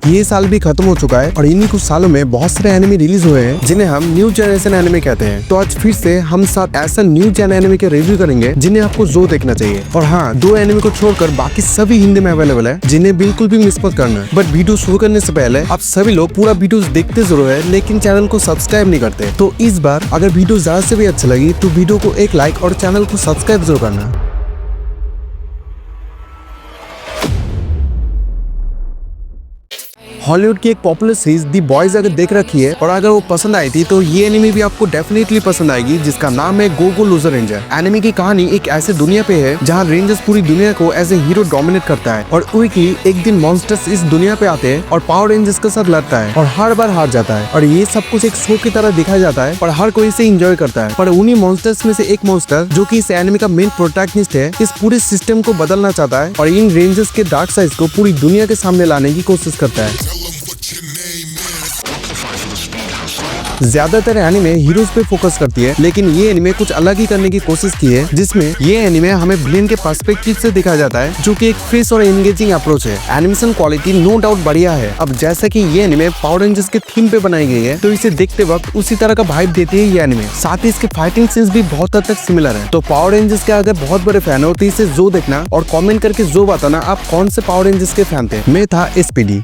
ये साल भी खत्म हो चुका है और इन्हीं कुछ सालों में बहुत सारे एनिमे रिलीज हुए हैं जिन्हें हम न्यू जनरेशन एनिमे कहते हैं। तो आज फिर से हम साथ ऐसा न्यू जन एनिमे के रिव्यू करेंगे जिन्हें आपको जो देखना चाहिए। और हाँ, 2 एनिमे को छोड़कर बाकी सभी हिंदी में अवेलेबल है जिन्हें बिल्कुल भी मिस मत करना। बट वीडियो शुरू करने से पहले आप सभी लोग पूरा वीडियो देखते जरूर है लेकिन चैनल को सब्सक्राइब नहीं करते। तो इस बार अगर वीडियो ज्यादा से भी अच्छा लगी तो वीडियो को एक लाइक और चैनल को सब्सक्राइब जरूर करना। हॉलीवुड की एक पॉपुलर सीरीज दी बॉयज अगर देख रखी है और अगर वो पसंद आई थी तो ये एनिमे भी आपको डेफिनेटली पसंद आएगी, जिसका नाम है गो गो लूजर रेंजर। एनिमे की कहानी एक ऐसे दुनिया पे है जहाँ रेंजर्स पूरी दुनिया को एज ए हीरो डोमिनेट करता है और क्विकली एक दिन मॉन्स्टर्स इस दुनिया पे आते हैं और पावर रेंजर्स के साथ लड़ता है और हर बार हार जाता है। और ये सब कुछ एक शो की तरह दिखाया जाता है और हर कोई इसे एंजॉय करता है। पर उन्हीं मॉन्स्टर्स में से एक मॉन्स्टर जो कि इस एनिमे का मेन प्रोटैगनिस्ट है, इस पूरे सिस्टम को बदलना चाहता है और इन रेंजर्स के डार्क साइड को पूरी दुनिया के सामने लाने की कोशिश करता है। ज्यादातर एनिमे हीरोज पे फोकस करती है लेकिन ये एनिमे कुछ अलग ही करने की कोशिश की है, जिसमें ये एनिमे हमें विलेन के पर्सपेक्टिव से दिखाया जाता है जो कि एक फ्रेश और एंगेजिंग अप्रोच है। एनिमेशन क्वालिटी नो डाउट बढ़िया है। अब जैसा कि ये एनिमे पावर रेंजर्स के थीम पे बनाई गई है तो इसे देखते वक्त उसी तरह का वाइब देती है ये एनिमे। साथ ही इसके फाइटिंग सीन्स भी बहुत हद तक सिमिलर है। तो पावर रेंजर्स के अगर बहुत बड़े फैन हो तो इसे जो देखना और कॉमेंट करके जो बताना आप कौन से पावर रेंजर्स के फैन थे। मैं था SPD।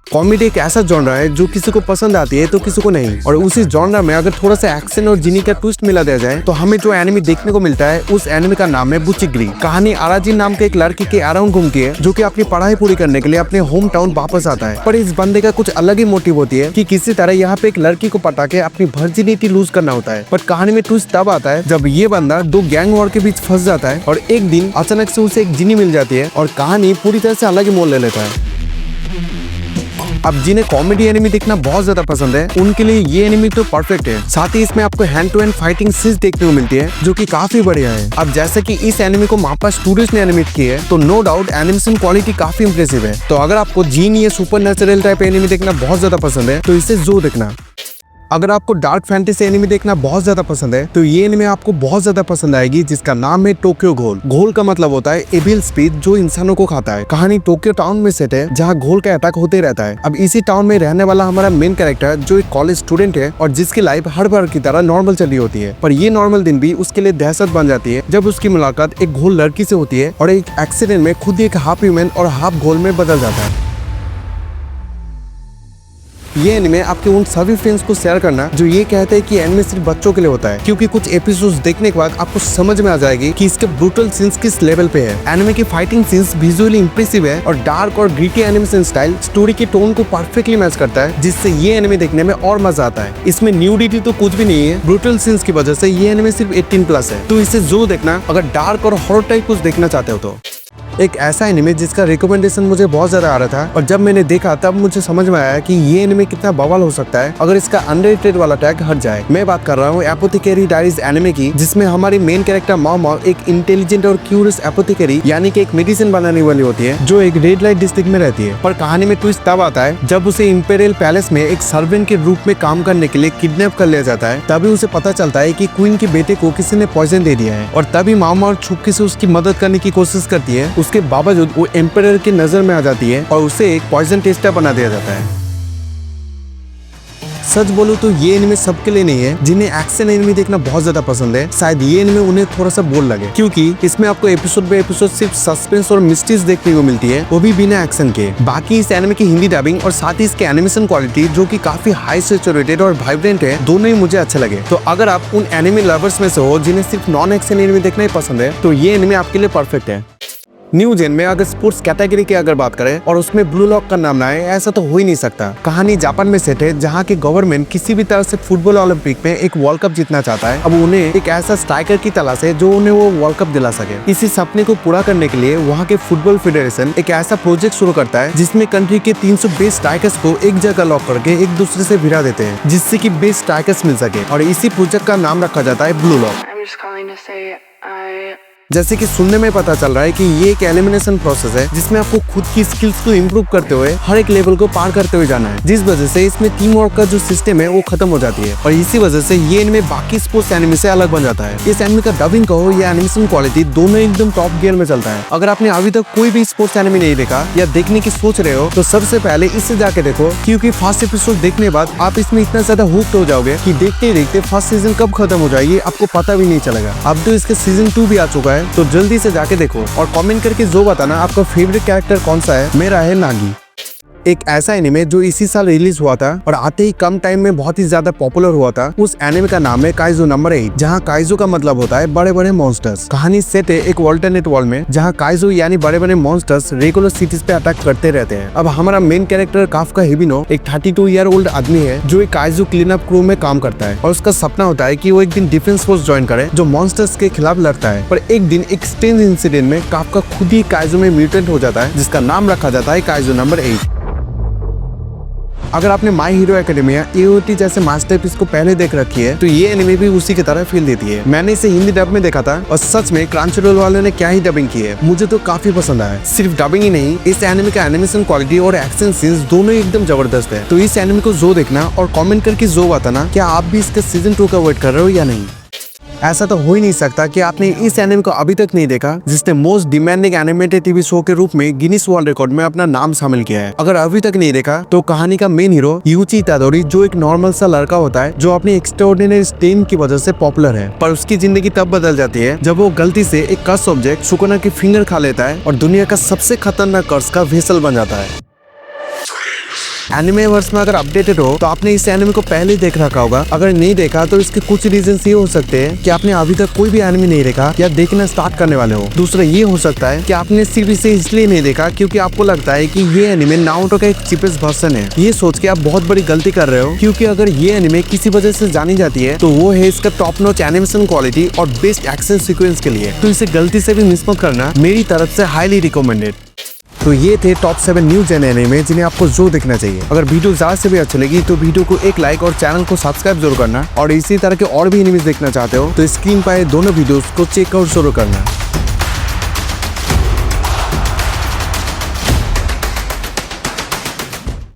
कॉमेडी एक ऐसा जॉनरा है जो किसी को पसंद आती है तो किसी को नहीं, और उसी जॉनरा में अगर थोड़ा सा एक्शन और जीनी का ट्विस्ट मिला दिया जाए तो हमें जो एनिमे देखने को मिलता है उस एनिमे का नाम है बुचिग्री। कहानी आराजिन नाम के एक लड़की के अराउंड घूमती है जो कि अपनी पढ़ाई पूरी करने के लिए अपने होम टाउन वापस आता है। पर इस बंदे का कुछ अलग ही मोटिव होती है कि किसी तरह यहाँ पे एक लड़की को पटा के अपनी वर्जिनिटी लूज करना होता है। पर कहानी में ट्विस्ट तब आता है जब ये बंदा 2 गैंग वॉर के बीच फंस जाता है और एक दिन अचानक से उसे एक जिनी मिल जाती है और कहानी पूरी तरह से अलग ही मोड़ ले लेता है। अब जिन्हें कॉमेडी एनिमे देखना बहुत ज्यादा पसंद है उनके लिए ये एनिमे तो परफेक्ट है। साथ ही इसमें आपको hand to hand fighting scenes देखने को मिलती है जो कि काफी बढ़िया है। अब जैसे कि इस एनिमे को मापा स्टूडियोज ने एनिमेट किया है तो नो डाउट एनिमेशन क्वालिटी काफी इंप्रेसिव है। तो अगर आपको जीन या सुपर नेचुरल टाइप एनिमे देखना बहुत ज्यादा पसंद है तो इसे जो देखना। अगर आपको डार्क फैंटेसी एनिमे देखना बहुत ज्यादा पसंद है तो ये एनिमे आपको बहुत ज्यादा पसंद आएगी, जिसका नाम है टोक्यो घोल। घोल का मतलब होता है एविल स्पीड जो इंसानों को खाता है। कहानी टोक्यो टाउन में सेट है जहाँ घोल का अटैक होते रहता है। अब इसी टाउन में रहने वाला हमारा मेन कैरेक्टर जो एक कॉलेज स्टूडेंट है और जिसकी लाइफ हर बार की तरह नॉर्मल चल रही होती है, पर ये नॉर्मल दिन भी उसके लिए दहशत बन जाती है जब उसकी मुलाकात एक घोल लड़की से होती है और एक एक्सीडेंट में खुद एक हाफ ह्यूमन और हाफ घोल में बदल जाता है। ये एनिमे आपके उन सभी फ्रेंड्स को शेयर करना जो ये कहते हैं कि एनिमे सिर्फ बच्चों के लिए होता है, क्योंकि कुछ एपिसोड्स देखने के बाद आपको समझ में आ जाएगी कि इसके ब्रूटल सीन्स किस लेवल पे है। एनिमे की फाइटिंग सीन्स विजुअली इंप्रेसिव है और डार्क और ग्रिटी एनिमेशन स्टाइल स्टोरी के टोन को परफेक्टली मैच करता है, जिससे ये एनिमे देखने में और मजा आता है। इसमें न्यूडिटी तो कुछ भी नहीं है, ब्रूटल सीन्स की वजह से ये एनिमे सिर्फ 18+ है। तो इसे जरूर देखना अगर डार्क और हॉरर टाइप कुछ देखना चाहते हो तो। एक ऐसा एनिमे जिसका रिकमेंडेशन मुझे बहुत ज्यादा आ रहा था और जब मैंने देखा तब मुझे समझ में आया कि ये एनिमे कितना बवाल हो सकता है अगर इसका अनरेटेड वाला टैग हट जाए। मैं बात कर रहा हूँ एपोथेकेरी डायरीज एनिमे की, जिसमें हमारी मेन कैरेक्टर माओ एक इंटेलिजेंट और क्यूरियस एपोथेकेरी यानी कि एक मेडिसिन बनाने वाली होती है जो एक रेड लाइट डिस्ट्रिक्ट में रहती है। पर कहानी में ट्विस्ट तब आता है जब उसे इंपेरियल पैलेस में एक सर्वेंट के रूप में काम करने के लिए किडनैप कर लिया जाता है। तभी उसे पता चलता है कि क्वीन के बेटे को किसी ने पॉइजन दे दिया है और तभी माओ छुपके से उसकी मदद करने की कोशिश करती है। उसके बावजूद वो एम्परर की नजर में आ जाती है और उसे एक पॉइजन टेस्टर बना दिया जाता है। सच बोलूं तो ये एनिमे सबके लिए नहीं है। जिन्हें एक्शन एनिमे देखना बहुत ज्यादा पसंद है शायद ये एनिमे उन्हें थोड़ा सा बोर लगे, क्योंकि इसमें आपको एपिसोड बाय एपिसोड सिर्फ सस्पेंस और मिस्ट्रीज देखने को मिलती है, वो भी बिना एक्शन के। बाकी इस एनिमे की हिंदी डबिंग और साथ ही इसके एनिमेशन क्वालिटी जो कि काफी हाई सैचुरेटेड और वाइब्रेंट है, दोनों ही मुझे अच्छे लगे। तो अगर आप उन एनिमे लवर्स में से हो जिन्हें सिर्फ नॉन एक्शन एनिमे देखना ही पसंद है तो ये एनिमे आपके लिए परफेक्ट है। न्यू जेन में अगर स्पोर्ट्स कैटेगरी की अगर बात करें और उसमें ब्लू लॉक का नाम ना है, ऐसा तो हो ही नहीं सकता। कहानी जापान में सेट है जहाँ की गवर्नमेंट किसी भी तरह से फुटबॉल ओलंपिक में एक वर्ल्ड कप जीतना चाहता है। अब उन्हें एक ऐसा स्ट्राइकर की तलाश है जो उन्हें वो वर्ल्ड कप दिला सके। इसी सपने को पूरा करने के लिए वहाँ के फुटबॉल फेडरेशन एक ऐसा प्रोजेक्ट शुरू करता है जिसमें कंट्री के 300 बेस्ट स्ट्राइकर्स को एक जगह लॉक करके एक दूसरे से भिड़ा देते हैं, जिससे कि बेस्ट स्ट्राइकर्स मिल सके, और इसी प्रोजेक्ट का नाम रखा जाता है ब्लू लॉक। जैसे कि सुनने में पता चल रहा है कि ये एक एलिमिनेशन प्रोसेस है जिसमें आपको खुद की स्किल्स को इम्प्रूव करते हुए हर एक लेवल को पार करते हुए जाना है, जिस वजह से इसमें टीम वर्क का जो सिस्टम है वो खत्म हो जाती है और इसी वजह से ये एनिमे बाकी स्पोर्ट्स एनिमे से अलग बन जाता है। इस एनिमे का डबिंग कहो या एनिमेशन क्वालिटी दोनों एकदम टॉप गियर में चलता है। अगर आपने अभी तक कोई भी स्पोर्ट्स एनिमे नहीं देखा या देखने की सोच रहे हो तो सबसे पहले इससे जाके देखो, क्योंकि फर्स्ट एपिसोड देखने के बाद आप इसमें इतना ज्यादा हुक्ड हो जाओगे कि देखते देखते फर्स्ट सीजन कब खत्म हो जाएगी आपको पता भी नहीं चलेगा। अब तो इसके सीजन 2 भी आ चुका है, तो जल्दी से जाके देखो और कमेंट करके जो बताना आपका फेवरेट कैरेक्टर कौन सा है। मेरा है नागी। एक ऐसा एनिमे जो इसी साल रिलीज हुआ था और आते ही कम टाइम में बहुत ही ज्यादा पॉपुलर हुआ था। उस एनिमे का नाम है काइजो नंबर 8, जहाँ काइजो का मतलब होता है बड़े बड़े मॉन्स्टर्स। कहानी सेट है एक ऑल्टरनेट वर्ल्ड में जहाँ काइजो यानी बड़े बड़े मॉन्स्टर्स रेगुलर सिटीज पे अटैक करते रहते हैं। अब हमारा मेन कैरेक्टर काफका हिबिनो एक 32 ईयर ओल्ड आदमी है जो एक काइजो क्लीन अप क्रू में काम करता है और उसका सपना होता है कि वो एक दिन डिफेंस फोर्स ज्वाइन करे जो मॉन्स्टर्स के खिलाफ लड़ता है। पर एक दिन एक स्ट्रेंज इंसिडेंट में काफका खुद ही काइजो में म्यूटेंट हो जाता है, जिसका नाम रखा जाता है काइजो नंबर 8। अगर आपने माय हीरो एकेडमिया AOT जैसे मास्टरपीस को पहले देख रखी है तो ये एनिमे भी उसी की तरह फील देती है। मैंने इसे हिंदी डब में देखा था और सच में क्रंचरोल वालों ने क्या ही डबिंग की है, मुझे तो काफी पसंद आया। सिर्फ डबिंग ही नहीं, इस एनिमे का एनिमेशन क्वालिटी और एक्शन सीन्स दोनों एकदम जबरदस्त है। तो इस एनिमे को जो देखना और कमेंट करके जो बताना क्या आप भी इसके सीजन 2 का वेट कर रहे हो या नहीं। ऐसा तो हो ही नहीं सकता कि आपने इस एनिमे को अभी तक नहीं देखा जिसने most demanding animated TV show के रूप में गिनीज वर्ल्ड रिकॉर्ड में अपना नाम शामिल किया है। अगर अभी तक नहीं देखा तो कहानी का मेन हीरो यूची इतादोरी जो एक नॉर्मल सा लड़का होता है जो अपनी एक्स्ट्राऑर्डिनरी स्टेन की वजह से पॉपुलर है, पर उसकी जिंदगी तब बदल जाती है जब वो गलती से एक कर्स ऑब्जेक्ट सुकुना की फिंगर खा लेता है और दुनिया का सबसे खतरनाक कर्स का वेसल बन जाता है। एनिमे वर्स में अगर अपडेटेड हो तो आपने इस एनिमे को पहले देख रखा होगा। अगर नहीं देखा तो इसके कुछ रीजंस ये हो सकते हैं कि आपने अभी तक कोई भी एनिमे नहीं देखा या देखना स्टार्ट करने वाले हो। दूसरा ये हो सकता है कि आपने सिर्फ इसे इसलिए नहीं देखा क्योंकि आपको लगता है कि ये एनिमे नारुतो का एक चीपेस्ट वर्जन है। ये सोच के आप बहुत बड़ी गलती कर रहे हो, क्योंकि अगर ये एनिमे किसी वजह से जानी जाती है तो वो है इसका टॉप नॉच एनिमेशन क्वालिटी और बेस्ट एक्शन सीक्वेंस के लिए। तो इसे गलती से भी मिस मत करना, मेरी तरफ से हाईली रिकमेंडेड। तो ये थे टॉप 7 न्यू जेन एनिमे जिन्हें आपको जो देखना चाहिए। अगर वीडियो ज्यादा से भी अच्छी लगी तो वीडियो को एक लाइक और चैनल को सब्सक्राइब जरूर करना और इसी तरह के और भी एनिमेज देखना चाहते हो तो स्क्रीन पर दोनों वीडियोस को चेकआउट जरूर करना।